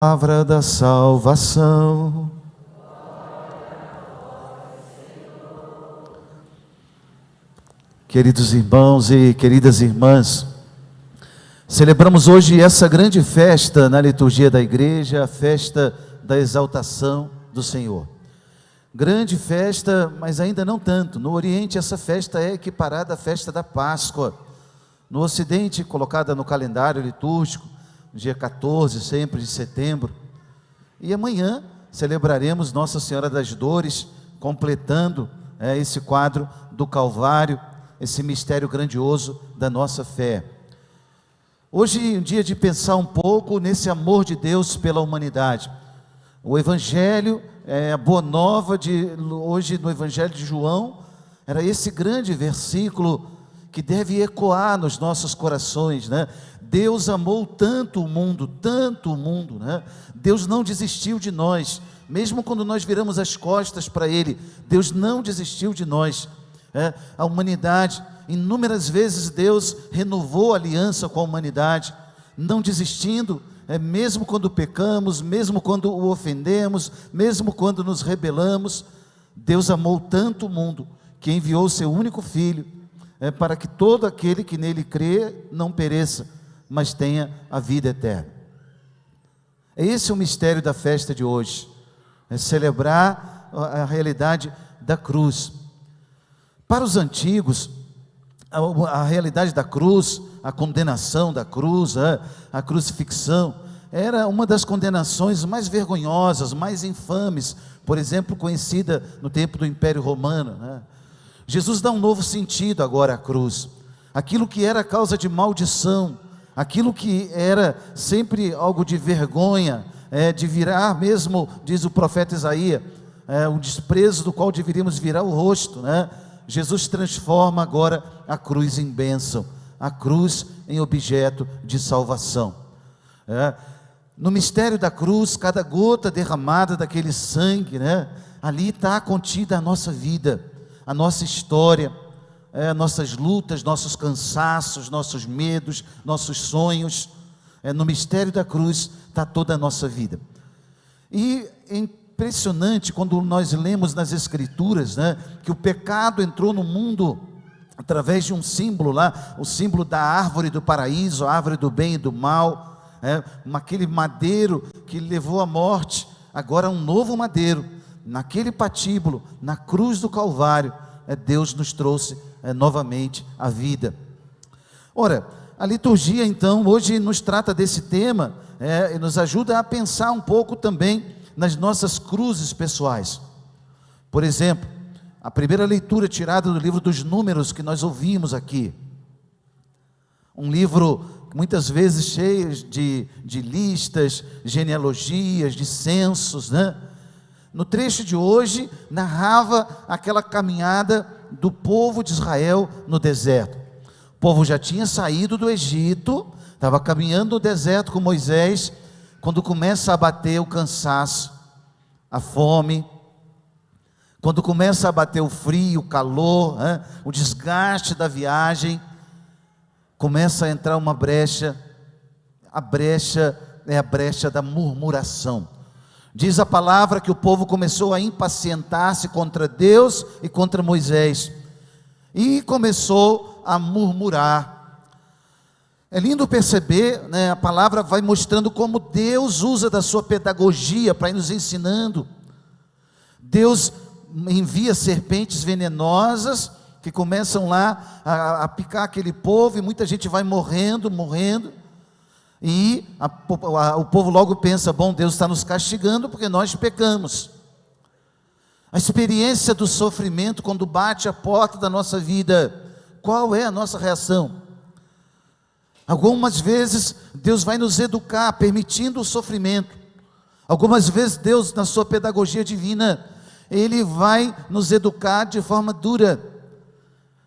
Palavra da salvação. Queridos irmãos e queridas irmãs, celebramos hoje essa grande festa na liturgia da igreja, a festa da exaltação do Senhor. Grande festa, mas ainda não tanto. No Oriente essa festa é equiparada à festa da Páscoa. No Ocidente, colocada no calendário litúrgico, dia 14 sempre de setembro, e amanhã celebraremos Nossa Senhora das Dores, completando esse quadro do Calvário, esse mistério grandioso da nossa fé. Hoje é um dia de pensar um pouco nesse amor de Deus pela humanidade. O Evangelho, a boa nova de hoje no Evangelho de João, era esse grande versículo que deve ecoar nos nossos corações, né? Deus amou tanto o mundo, né? Deus não desistiu de nós, mesmo quando nós viramos as costas para Ele, Deus não desistiu de nós. A humanidade, inúmeras vezes Deus renovou a aliança com a humanidade, não desistindo, mesmo quando pecamos, mesmo quando o ofendemos, mesmo quando nos rebelamos. Deus amou tanto o mundo, que enviou o seu único Filho, para que todo aquele que nele crê não pereça, mas tenha a vida eterna. Esse é o mistério da festa de hoje, celebrar a realidade da cruz. Para os antigos, a realidade da cruz, a condenação da cruz, a crucifixão, era uma das condenações mais vergonhosas, mais infames, por exemplo, conhecida no tempo do Império Romano, né? Jesus dá um novo sentido agora à cruz. Aquilo que era causa de maldição, aquilo que era sempre algo de vergonha, de virar mesmo, diz o profeta Isaías, o desprezo do qual deveríamos virar o rosto, né? Jesus transforma agora a cruz em bênção, a cruz em objeto de salvação. No mistério da cruz, cada gota derramada daquele sangue, né? Ali está contida a nossa vida, a nossa história, nossas lutas, nossos cansaços, nossos medos, nossos sonhos. No mistério da cruz está toda a nossa vida. E é impressionante quando nós lemos nas Escrituras, né, que o pecado entrou no mundo através de um símbolo lá, o símbolo da árvore do paraíso, a árvore do bem e do mal, aquele madeiro que levou à morte, agora um novo madeiro, naquele patíbulo, na cruz do Calvário, Deus nos trouxe novamente a vida. Ora, a liturgia então hoje nos trata desse tema, e nos ajuda a pensar um pouco também nas nossas cruzes pessoais. Por exemplo, a primeira leitura tirada do livro dos Números que nós ouvimos aqui, um livro muitas vezes cheio de listas, genealogias, de censos, né? No trecho de hoje, narrava aquela caminhada do povo de Israel no deserto. O povo já tinha saído do Egito, estava caminhando no deserto com Moisés, quando começa a bater o cansaço, a fome, quando começa a bater o frio, o calor, o desgaste da viagem, começa a entrar uma brecha. A brecha é a brecha da murmuração. Diz a palavra que o povo começou a impacientar-se contra Deus e contra Moisés, e começou a murmurar. É lindo perceber, né? A palavra vai mostrando como Deus usa da sua pedagogia para ir nos ensinando. Deus envia serpentes venenosas que começam lá a picar aquele povo, e muita gente vai morrendo, e o povo logo pensa: bom, Deus está nos castigando porque nós pecamos. A experiência do sofrimento quando bate a porta da nossa vida, qual é a nossa reação? Algumas vezes Deus vai nos educar permitindo o sofrimento. Algumas vezes Deus, na sua pedagogia divina, Ele vai nos educar de forma dura.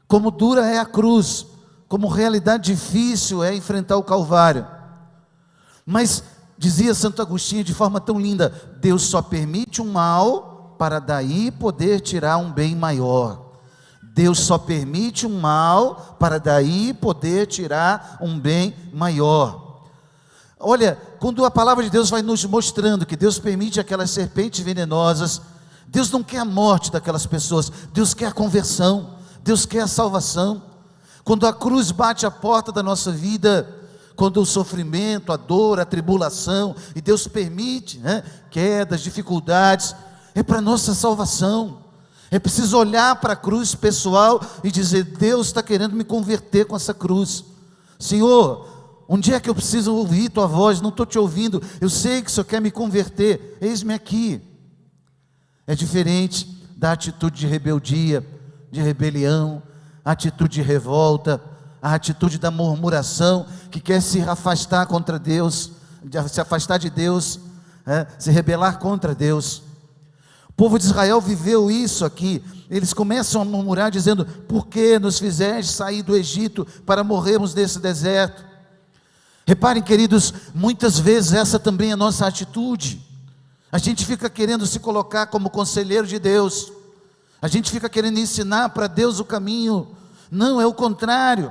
Como dura é a cruz, como realidade difícil é enfrentar o Calvário. Mas, dizia Santo Agostinho de forma tão linda, Deus só permite um mal para daí poder tirar um bem maior. Deus só permite um mal para daí poder tirar um bem maior. Olha, quando a palavra de Deus vai nos mostrando que Deus permite aquelas serpentes venenosas, Deus não quer a morte daquelas pessoas, Deus quer a conversão, Deus quer a salvação. Quando a cruz bate a porta da nossa vida, quando o sofrimento, a dor, a tribulação, e Deus permite, quedas, dificuldades, é para nossa salvação. É preciso olhar para a cruz pessoal e dizer: Deus está querendo me converter com essa cruz. Senhor, onde é que eu preciso ouvir tua voz? Não estou te ouvindo, eu sei que o Senhor quer me converter, eis-me aqui. É diferente da atitude de rebeldia, de rebelião, a atitude de revolta, a atitude da murmuração, que quer se afastar contra Deus, se afastar de Deus, se rebelar contra Deus. O povo de Israel viveu isso aqui. Eles começam a murmurar dizendo: por que nos fizeste sair do Egito para morrermos nesse deserto? Reparem, queridos, muitas vezes essa também é a nossa atitude. A gente fica querendo se colocar como conselheiro de Deus, a gente fica querendo ensinar para Deus o caminho. Não, é o contrário,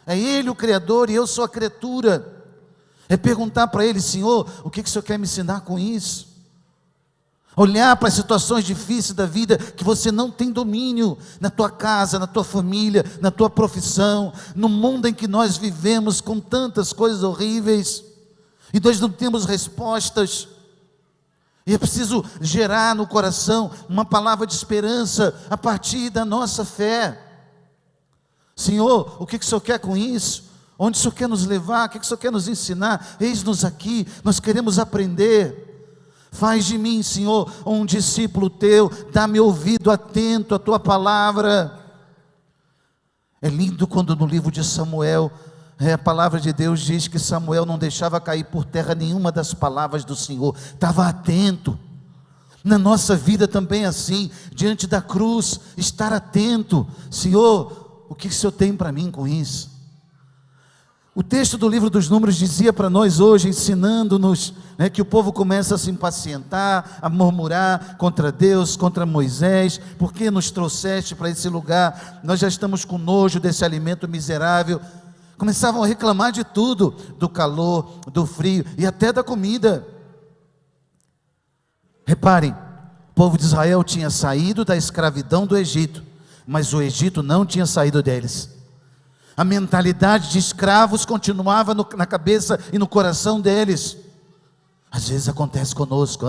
é Ele o Criador e eu sou a criatura. É perguntar para Ele: Senhor, o que o Senhor quer me ensinar com isso? Olhar para as situações difíceis da vida que você não tem domínio, na tua casa, na tua família, na tua profissão, no mundo em que nós vivemos com tantas coisas horríveis, e nós não temos respostas, e é preciso gerar no coração uma palavra de esperança a partir da nossa fé. Senhor, o que o Senhor quer com isso? Onde o Senhor quer nos levar? O que o Senhor quer nos ensinar? Eis-nos aqui, nós queremos aprender. Faz de mim, Senhor, um discípulo teu, dá-me ouvido atento à tua palavra. É lindo quando no livro de Samuel, a palavra de Deus diz que Samuel não deixava cair por terra nenhuma das palavras do Senhor, estava atento. Na nossa vida também é assim, diante da cruz, estar atento. Senhor, o que o Senhor tem para mim com isso? O texto do livro dos Números dizia para nós hoje, ensinando-nos, que o povo começa a se impacientar, a murmurar contra Deus, contra Moisés: por que nos trouxeste para esse lugar? Nós já estamos com nojo desse alimento miserável. Começavam a reclamar de tudo, do calor, do frio e até da comida. Reparem, o povo de Israel tinha saído da escravidão do Egito, mas o Egito não tinha saído deles. A mentalidade de escravos continuava na cabeça e no coração deles. Às vezes acontece conosco,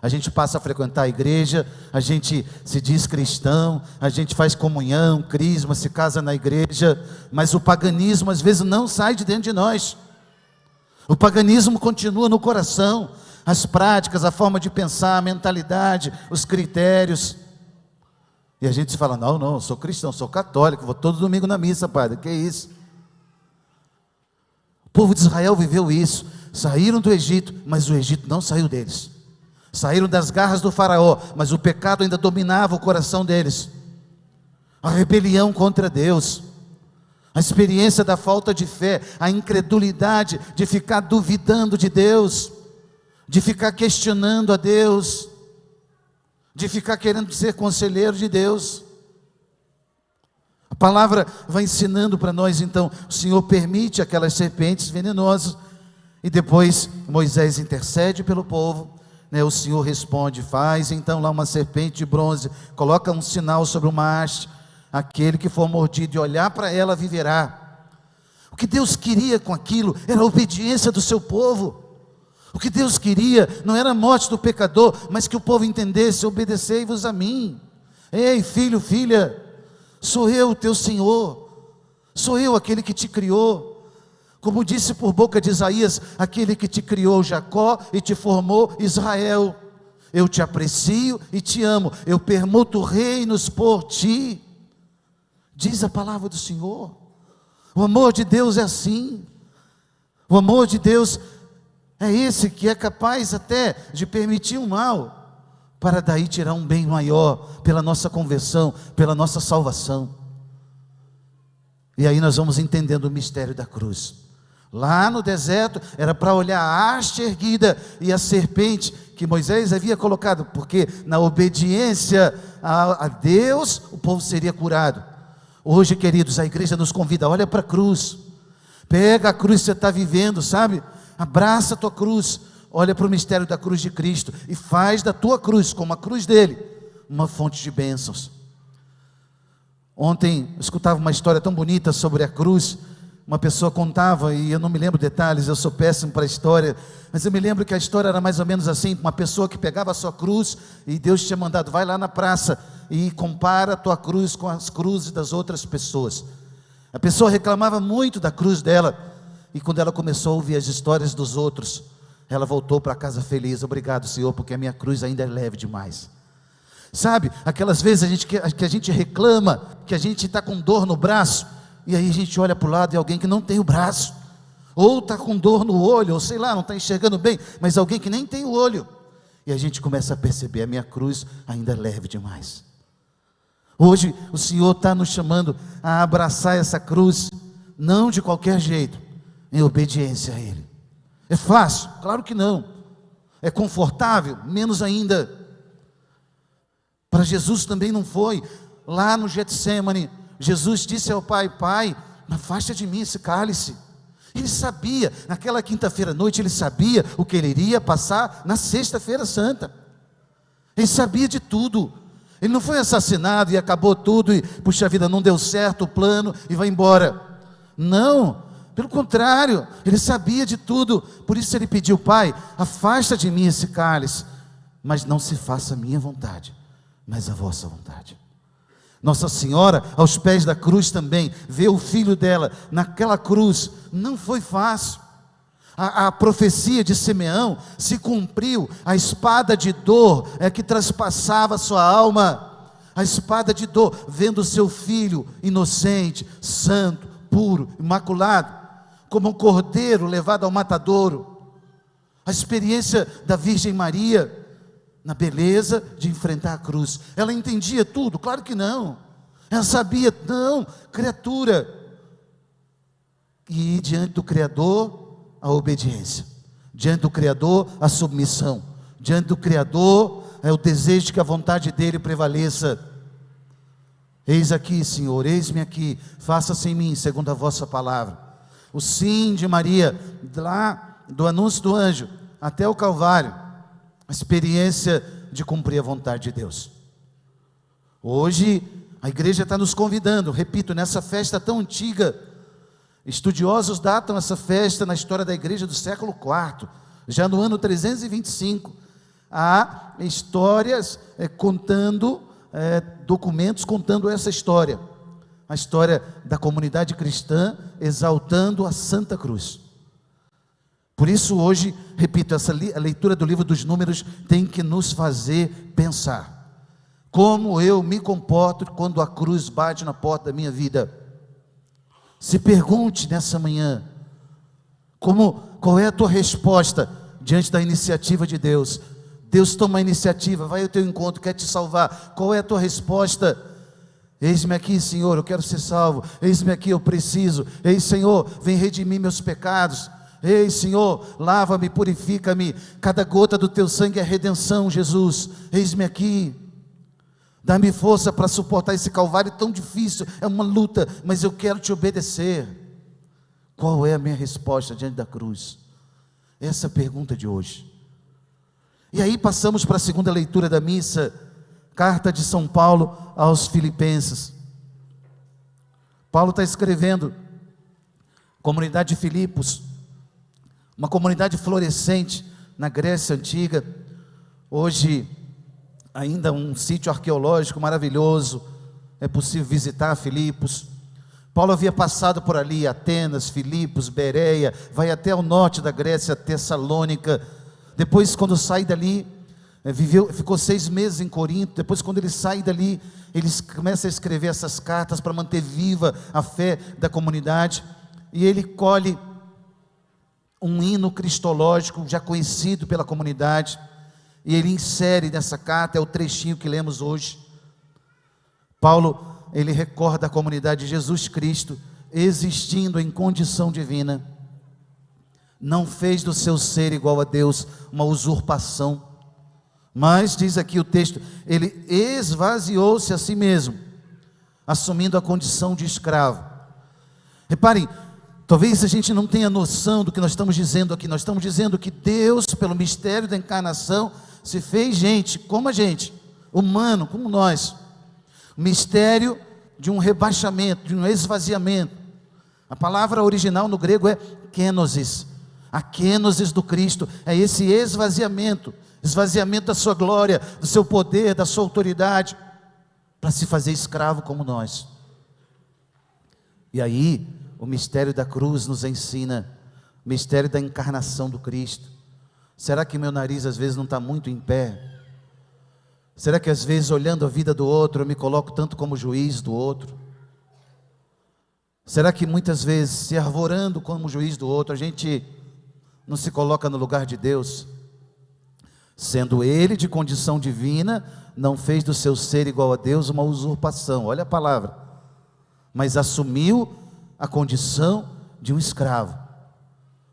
a gente passa a frequentar a igreja, a gente se diz cristão, a gente faz comunhão, crisma, se casa na igreja, mas o paganismo às vezes não sai de dentro de nós. O paganismo continua no coração, as práticas, a forma de pensar, a mentalidade, os critérios. E a gente fala: não, eu sou cristão, sou católico, vou todo domingo na missa, padre. Que é isso? O povo de Israel viveu isso. Saíram do Egito, mas o Egito não saiu deles. Saíram das garras do faraó, mas o pecado ainda dominava o coração deles. A rebelião contra Deus, a experiência da falta de fé, a incredulidade de ficar duvidando de Deus, de ficar questionando a Deus, de ficar querendo ser conselheiro de Deus. A palavra vai ensinando para nós então: o Senhor permite aquelas serpentes venenosas, e depois Moisés intercede pelo povo, o Senhor responde: faz então lá uma serpente de bronze, coloca um sinal sobre uma haste, aquele que for mordido e olhar para ela viverá. O que Deus queria com aquilo era a obediência do seu povo. O que Deus queria não era a morte do pecador, mas que o povo entendesse: obedecei-vos a mim. Ei, filho, filha, sou eu o teu Senhor, sou eu aquele que te criou. Como disse por boca de Isaías, aquele que te criou, Jacó, e te formou, Israel. Eu te aprecio e te amo, eu permuto reinos por ti, diz a palavra do Senhor. O amor de Deus é assim. O amor de Deus é esse que é capaz até de permitir o mal, para daí tirar um bem maior, pela nossa conversão, pela nossa salvação. E aí nós vamos entendendo o mistério da cruz. Lá no deserto era para olhar a haste erguida e a serpente que Moisés havia colocado, porque na obediência a Deus o povo seria curado. Hoje, queridos, a igreja nos convida: olha para a cruz, pega a cruz que você está vivendo, sabe? Abraça a tua cruz, olha para o mistério da cruz de Cristo e faz da tua cruz, como a cruz dele, uma fonte de bênçãos. Ontem eu escutava uma história tão bonita sobre a cruz. Uma pessoa contava, e eu não me lembro detalhes, eu sou péssimo para a história, mas eu me lembro que a história era mais ou menos assim: uma pessoa que pegava a sua cruz, e Deus tinha mandado, vai lá na praça e compara a tua cruz com as cruzes das outras pessoas. A pessoa reclamava muito da cruz dela, e quando ela começou a ouvir as histórias dos outros, ela voltou para casa feliz. Obrigado, Senhor, porque a minha cruz ainda é leve demais. Sabe, aquelas vezes que a gente reclama, que a gente está com dor no braço, e aí a gente olha para o lado e alguém que não tem o braço, ou está com dor no olho, ou sei lá, não está enxergando bem, mas alguém que nem tem o olho, e a gente começa a perceber, a minha cruz ainda é leve demais. Hoje o Senhor está nos chamando a abraçar essa cruz, não de qualquer jeito, em obediência a Ele. É fácil? Claro que não. É confortável? Menos ainda. Para Jesus também não foi. Lá no Getsêmani, Jesus disse ao Pai: Pai, afasta de mim esse cálice. Ele sabia, naquela quinta-feira à noite, ele sabia o que ele iria passar na sexta-feira santa. Ele sabia de tudo. Ele não foi assassinado e acabou tudo e, puxa vida, não deu certo o plano e vai embora. Não, pelo contrário, ele sabia de tudo. Por isso ele pediu: Pai, afasta de mim esse cálice, mas não se faça a minha vontade, mas a vossa vontade. Nossa Senhora, aos pés da cruz também, vê o filho dela naquela cruz. Não foi fácil. A profecia de Simeão se cumpriu. A espada de dor é que traspassava sua alma. A espada de dor, vendo seu filho inocente, santo, puro, imaculado, como um cordeiro levado ao matadouro. A experiência da Virgem Maria na beleza de enfrentar a cruz. Ela entendia tudo? Claro que não. Ela sabia, não, criatura. E diante do Criador, a obediência. Diante do Criador, a submissão. Diante do Criador, é o desejo de que a vontade dele prevaleça. Eis aqui, Senhor, eis-me aqui, faça-se em mim, segundo a vossa palavra. O sim de Maria, lá do anúncio do anjo, até o Calvário, a experiência de cumprir a vontade de Deus. Hoje, a igreja está nos convidando, repito, nessa festa tão antiga. Estudiosos datam essa festa na história da igreja do século IV, já no ano 325. Há histórias contando, documentos contando essa história. A história da comunidade cristã exaltando a Santa Cruz. Por isso hoje, repito, a leitura do livro dos Números tem que nos fazer pensar. Como eu me comporto quando a cruz bate na porta da minha vida? Se pergunte nessa manhã, qual é a tua resposta diante da iniciativa de Deus? Deus toma a iniciativa, vai ao teu encontro, quer te salvar. Qual é a tua resposta? Eis-me aqui, Senhor, eu quero ser salvo. Eis-me aqui, eu preciso. Eis, Senhor, vem redimir meus pecados. Ei, Senhor, lava-me, purifica-me. Cada gota do teu sangue é redenção, Jesus. Eis-me aqui. Dá-me força para suportar esse calvário tão difícil. É uma luta, mas eu quero te obedecer. Qual é a minha resposta diante da cruz? Essa é a pergunta de hoje. E aí passamos para a segunda leitura da missa. Carta de São Paulo aos Filipenses. Paulo está escrevendo, comunidade de Filipos, uma comunidade florescente na Grécia Antiga, hoje ainda um sítio arqueológico maravilhoso, é possível visitar Filipos. Paulo havia passado por ali, Atenas, Filipos, Bereia, vai até o norte da Grécia, Tessalônica. Depois, quando sai dali, ficou 6 meses em Corinto. Depois, quando ele sai dali, ele começa a escrever essas cartas para manter viva a fé da comunidade. E ele colhe um hino cristológico já conhecido pela comunidade, e ele insere nessa carta, é o trechinho que lemos hoje. Paulo, ele recorda a comunidade de Jesus Cristo, existindo em condição divina, não fez do seu ser igual a Deus uma usurpação, mas, diz aqui o texto, ele esvaziou-se a si mesmo, assumindo a condição de escravo. Reparem, Talvez a gente não tenha noção do que nós estamos dizendo aqui. Nós estamos dizendo que Deus, pelo mistério da encarnação, se fez gente, como a gente, humano, como nós. O mistério de um rebaixamento, de um esvaziamento. A palavra original no grego é kenosis. A kenosis do Cristo é esse esvaziamento da sua glória, do seu poder, da sua autoridade, para se fazer escravo como nós. E aí, o mistério da cruz nos ensina, o mistério da encarnação do Cristo. Será que meu nariz às vezes não está muito em pé? Será que às vezes, olhando a vida do outro, eu me coloco tanto como juiz do outro? Será que muitas vezes, se arvorando como juiz do outro, a gente não se coloca no lugar de Deus? Sendo Ele de condição divina, não fez do seu ser igual a Deus uma usurpação, olha a palavra, mas assumiu a condição de um escravo.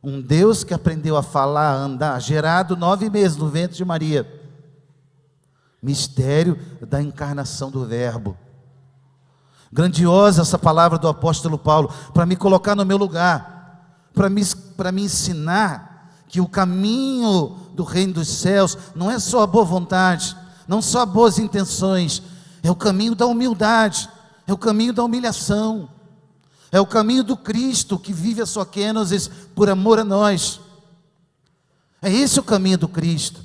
Um Deus que aprendeu a falar, a andar, gerado 9 meses no ventre de Maria. Mistério da encarnação do Verbo. Grandiosa essa palavra do apóstolo Paulo, para me colocar no meu lugar, para me ensinar que o caminho do reino dos céus não é só a boa vontade, não só boas intenções, é o caminho da humildade, é o caminho da humilhação, é o caminho do Cristo que vive a sua kenosis por amor a nós. É esse o caminho do Cristo.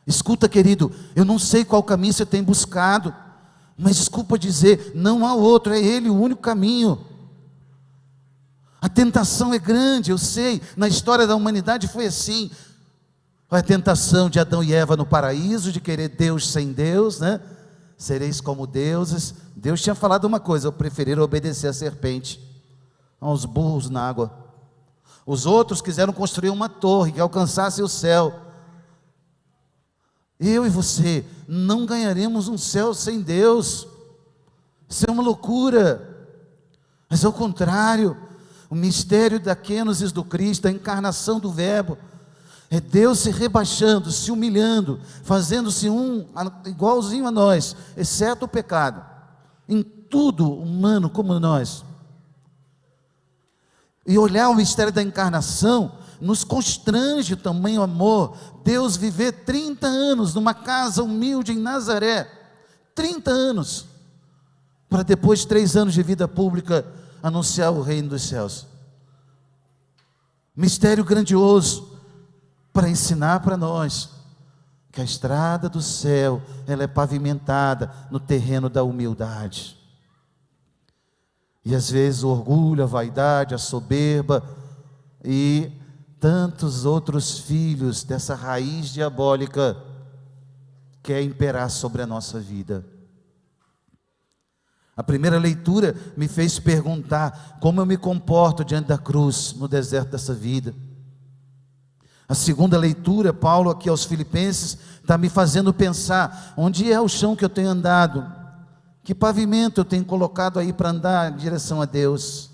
Escuta, querido, eu não sei qual caminho você tem buscado, mas desculpa dizer, não há outro, é Ele o único caminho. A tentação é grande, eu sei, na história da humanidade foi assim. A tentação de Adão e Eva no paraíso, de querer Deus sem Deus, né? Sereis como deuses. Deus tinha falado uma coisa: eu preferir obedecer a serpente, aos burros na água. Os outros quiseram construir uma torre que alcançasse o céu. Eu e você não ganharemos um céu sem Deus. Isso é uma loucura. Mas ao contrário, o mistério da kenosis do Cristo, a encarnação do Verbo, é Deus se rebaixando, se humilhando, fazendo-se igualzinho a nós, exceto o pecado, em tudo humano como nós. E olhar o mistério da encarnação nos constrange o tamanho amor. Deus viver 30 anos numa casa humilde em Nazaré, 30 anos, para depois de 3 anos de vida pública anunciar o reino dos céus. Mistério grandioso, para ensinar para nós que a estrada do céu, ela é pavimentada no terreno da humildade. E às vezes o orgulho, a vaidade, a soberba e tantos outros filhos dessa raiz diabólica quer imperar sobre a nossa vida. A primeira leitura me fez perguntar como eu me comporto diante da cruz no deserto dessa vida. A segunda leitura, Paulo aqui aos Filipenses, está me fazendo pensar, onde é o chão que eu tenho andado? Que pavimento eu tenho colocado aí para andar em direção a Deus?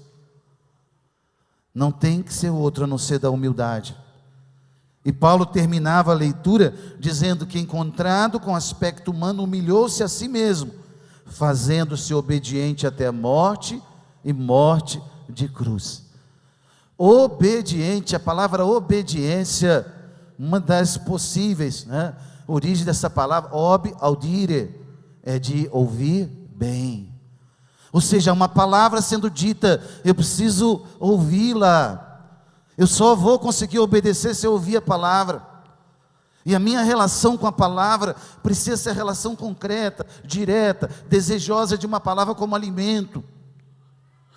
Não tem que ser outro a não ser da humildade. E Paulo terminava a leitura dizendo que, encontrado com aspecto humano, humilhou-se a si mesmo, fazendo-se obediente até a morte e morte de cruz. Obediente, a palavra obediência, uma das possíveis, né? Origem dessa palavra, audire, é de ouvir bem. Ou seja, uma palavra sendo dita, eu preciso ouvi-la. Eu só vou conseguir obedecer se eu ouvir a palavra. E a minha relação com a palavra precisa ser relação concreta, direta, desejosa de uma palavra como alimento.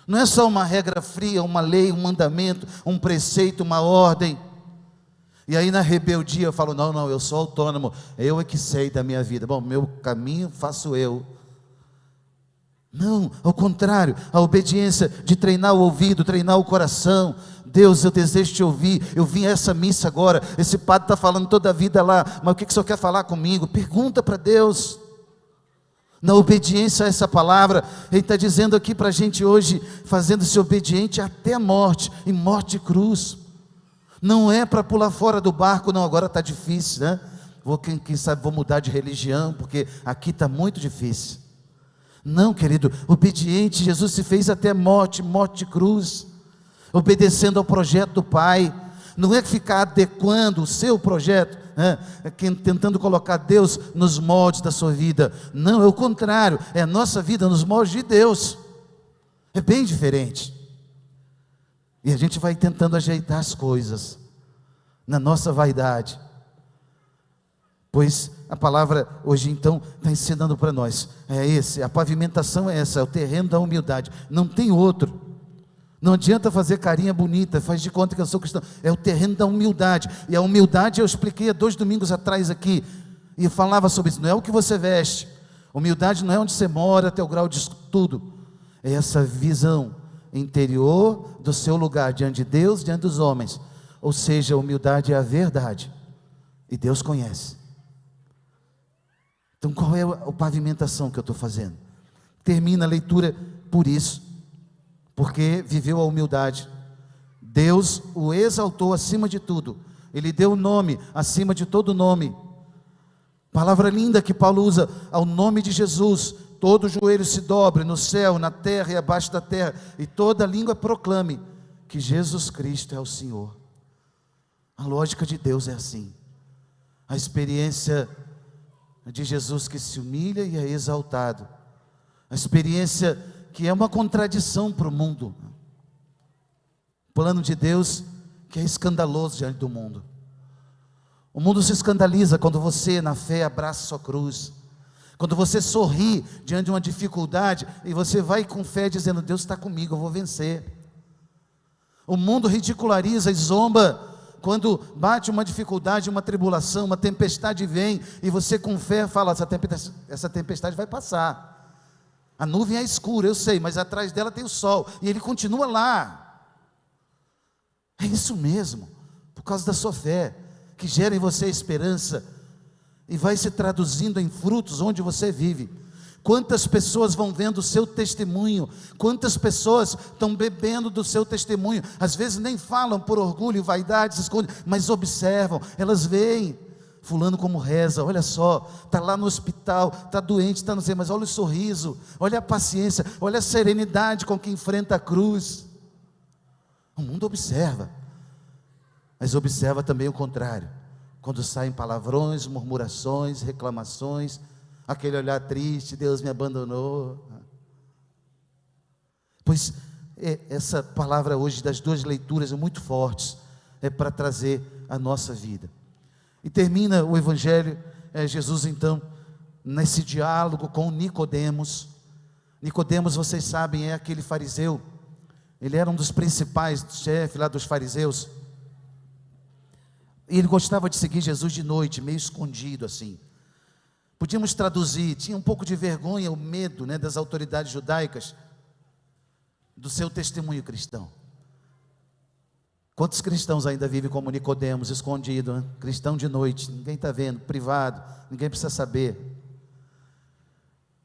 Não é só uma regra fria, uma lei, um mandamento, um preceito, uma ordem. E aí na rebeldia eu falo, não, eu sou autônomo, eu é que sei da minha vida. Bom, meu caminho faço eu. Não, ao contrário, a obediência de treinar o ouvido, treinar o coração. Deus, eu desejo te ouvir, eu vim a essa missa agora, esse padre está falando toda a vida lá, mas o que o senhor quer falar comigo? Pergunta para Deus. Na obediência a essa palavra, Ele está dizendo aqui para a gente hoje, fazendo-se obediente até a morte, e morte de cruz. Não é para pular fora do barco, não, agora está difícil, né? Quem sabe vou mudar de religião, porque aqui está muito difícil. Não, querido, obediente, Jesus se fez até a morte, morte de cruz. obedecendo ao projeto do Pai. Não é ficar adequando o seu projeto, né? Tentando colocar Deus nos moldes da sua vida. Não, é o contrário, é a nossa vida nos moldes de Deus. É bem diferente. E a gente vai tentando ajeitar as coisas na nossa vaidade. Pois a palavra hoje então está ensinando para nós, a pavimentação é essa, é o terreno da humildade, não tem outro. Não adianta fazer carinha bonita, faz de conta que eu sou cristão, é o terreno da humildade. E a humildade eu expliquei há 2 domingos atrás aqui, e eu falava sobre isso, não é o que você veste, humildade não é onde você mora, teu grau de estudo, é essa visão interior do seu lugar, diante de Deus, diante dos homens. Ou seja, a humildade é a verdade, e Deus conhece. Então qual é a pavimentação que eu estou fazendo? Termina a leitura por isso, porque viveu a humildade. Deus o exaltou acima de tudo, Ele deu o nome acima de todo nome. Palavra linda que Paulo usa, ao nome de Jesus, todo joelho se dobre no céu, na terra e abaixo da terra, e toda língua proclame que Jesus Cristo é o Senhor. A lógica de Deus é assim, a experiência de Jesus que se humilha e é exaltado, a experiência que é uma contradição para o mundo, o plano de Deus que é escandaloso diante do mundo. O mundo se escandaliza quando você na fé abraça a sua cruz, quando você sorri diante de uma dificuldade e você vai com fé dizendo, Deus está comigo, eu vou vencer. O mundo ridiculariza e zomba quando bate uma dificuldade, uma tribulação, uma tempestade vem, e você com fé fala, essa tempestade vai passar. A nuvem é escura, eu sei, mas atrás dela tem o sol, e ele continua lá. É isso mesmo, por causa da sua fé, que gera em você esperança, e vai se traduzindo em frutos onde você vive. Quantas pessoas vão vendo o seu testemunho, quantas pessoas estão bebendo do seu testemunho, às vezes nem falam por orgulho e vaidade, se escondem, mas observam, elas veem, fulano como reza, olha só, está lá no hospital, está doente, está não sei, mas olha o sorriso, olha a paciência, olha a serenidade com que enfrenta a cruz. O mundo observa, mas observa também o contrário, quando saem palavrões, murmurações, reclamações, aquele olhar triste, Deus me abandonou. Pois essa palavra hoje das 2 leituras é muito fortes, é para trazer a nossa vida. E termina o Evangelho, Jesus então, nesse diálogo com Nicodemos. Nicodemos, vocês sabem, é aquele fariseu, ele era um dos principais chefes lá dos fariseus, e ele gostava de seguir Jesus de noite, meio escondido assim. Podíamos traduzir, tinha um pouco de vergonha, o medo, né, das autoridades judaicas, do seu testemunho cristão. Quantos cristãos ainda vivem como Nicodemos, escondido, né? Cristão de noite, ninguém está vendo, privado, ninguém precisa saber.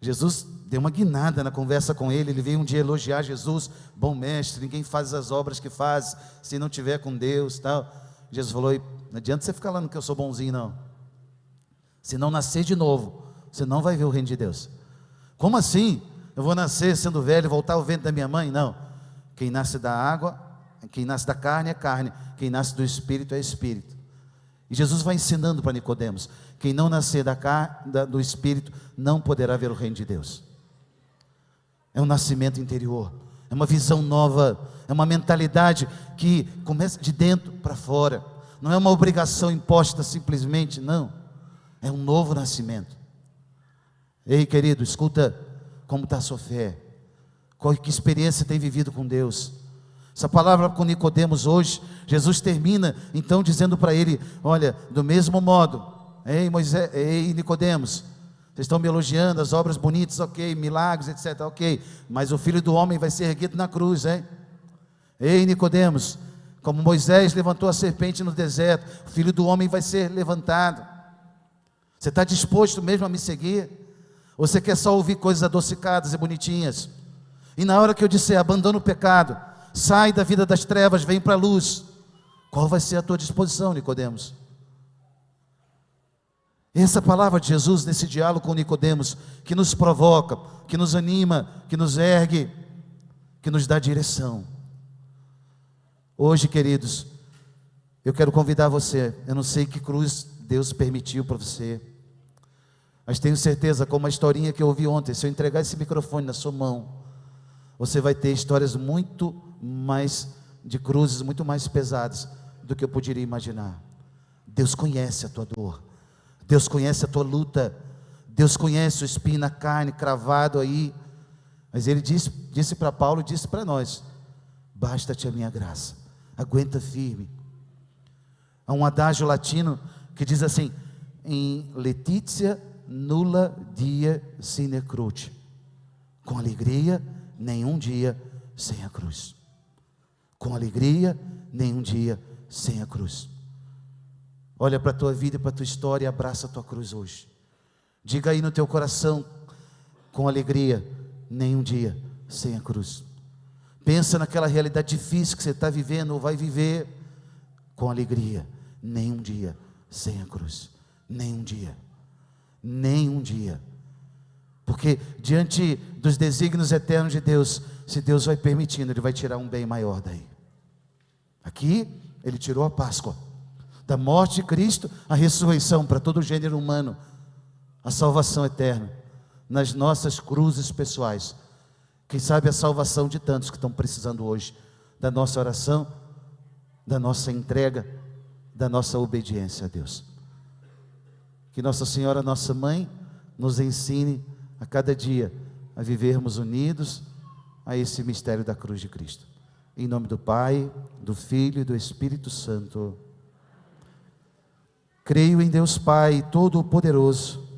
Jesus deu uma guinada na conversa com ele veio um dia elogiar Jesus, bom mestre, ninguém faz as obras que faz, se não tiver com Deus, tal. Jesus falou, não adianta você ficar falando que eu sou bonzinho não, se não nascer de novo, você não vai ver o reino de Deus. Como assim? Eu vou nascer sendo velho, voltar ao ventre da minha mãe? Não, quem nasce da água, quem nasce da carne é carne, quem nasce do Espírito é Espírito. E Jesus vai ensinando para Nicodemos, quem não nascer do Espírito, não poderá ver o reino de Deus. É um nascimento interior, é uma visão nova, é uma mentalidade que começa de dentro para fora, não é uma obrigação imposta simplesmente, não, é um novo nascimento. Ei querido, escuta como está a sua fé, que experiência tem vivido com Deus. Essa palavra com Nicodemos hoje, Jesus termina então dizendo para ele, olha, do mesmo modo, ei Nicodemos, vocês estão me elogiando, as obras bonitas, ok, milagres, etc, ok, mas o Filho do Homem vai ser erguido na cruz, hein? Ei Nicodemos, como Moisés levantou a serpente no deserto, o Filho do Homem vai ser levantado. Você está disposto mesmo a me seguir? Ou você quer só ouvir coisas adocicadas e bonitinhas? E na hora que eu disser, abandona o pecado, sai da vida das trevas, vem para a luz, qual vai ser a tua disposição, Nicodemos? Essa palavra de Jesus nesse diálogo com Nicodemos, que nos provoca, que nos anima, que nos ergue, que nos dá direção. Hoje, queridos, eu quero convidar você. Eu não sei que cruz Deus permitiu para você, mas tenho certeza, como a historinha que eu ouvi ontem, se eu entregar esse microfone na sua mão, você vai ter histórias muito mais, de cruzes muito mais pesadas do que eu poderia imaginar. Deus conhece a tua dor, Deus conhece a tua luta, Deus conhece o espinho na carne, cravado aí, mas Ele disse para Paulo, disse para nós: basta-te a minha graça, aguenta firme. Há um adágio latino que diz assim: in laetitia nulla dia sine cruce, com alegria nenhum dia sem a cruz. Com alegria nenhum dia sem a cruz. Olha para a tua vida e para a tua história e abraça a tua cruz hoje. Diga aí no teu coração: com alegria nenhum dia sem a cruz. Pensa naquela realidade difícil que você está vivendo ou vai viver. Com alegria nenhum dia sem a cruz. Nenhum dia. Nenhum dia. Porque diante dos desígnios eternos de Deus, se Deus vai permitindo, Ele vai tirar um bem maior daí. Aqui Ele tirou a Páscoa, da morte de Cristo, a ressurreição para todo o gênero humano, a salvação eterna, nas nossas cruzes pessoais. Quem sabe a salvação de tantos que estão precisando hoje, da nossa oração, da nossa entrega, da nossa obediência a Deus. Que Nossa Senhora, nossa Mãe, nos ensine a cada dia a vivermos unidos a esse mistério da cruz de Cristo. Em nome do Pai, do Filho e do Espírito Santo. Creio em Deus Pai Todo-Poderoso,